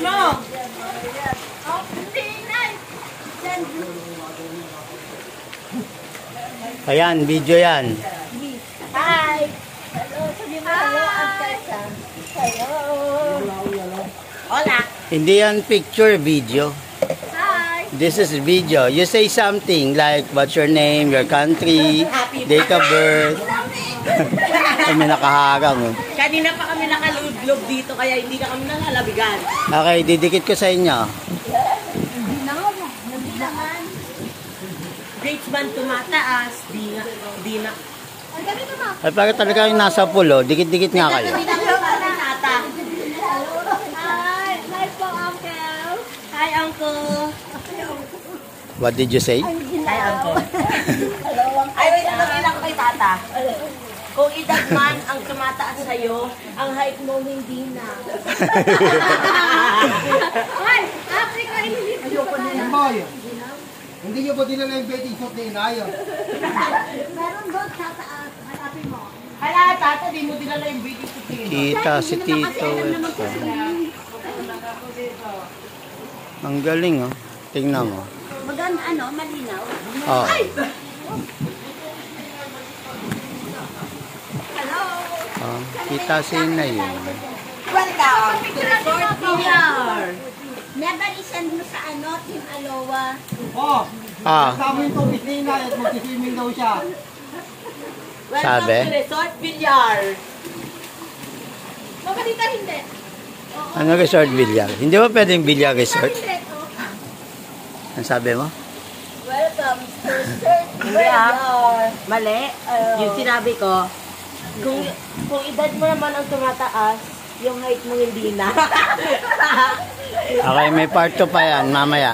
mo. Ayan, video yan. Hi! Hello, sabi mo hello, hello. Hola. Hindi yan picture, video. Hi! This is video. You say something like what's your name, your country, date of birth. Kami nakaharang. Oh. Kanina pa kami nakaluglob dito kaya hindi ka kami nalalabigan. Okay, didikit ko sa inyo. Grades man tumataas, di na. Ay, bakit talaga yung nasa pulo? Dikit-dikit nga kayo. Hi! Hi po, Uncle! Hi, Uncle. What did you say? Hi, Uncle. Ay, wait, sabihin ako kay Tata. Kung edad man ang tumataas sa'yo, ang height mo hindi na. Ay! Afri ko hindi Ayoko din yung bayo. Hindi nyo ba dinala yung bedding suit na inayo? meron doon sa taas. Hanapin mo. Hala, Tata, di mo dinala yung baby to Kita si Tito. Ang galing, oh. Tingnan mo. Maganda, malinaw. Oh. Hello! Oh, kita si Inay. Welcome to Resort PR. Never isend mo sa Team Aloha. Oh! Ah, Kasama yung tubig na inay at mag-swimming daw siya. Welcome Sabi? to Resort PR. Mabalita hindi. ano resort bilyar? Hindi ba pwedeng bilyar resort? Hindi. Ang sabi mo? Welcome to Resort Hindi mali. Yung sinabi ko, kung edad mo naman ang tumataas, yung height mo hindi na. Okay, may part 2 pa yan mamaya.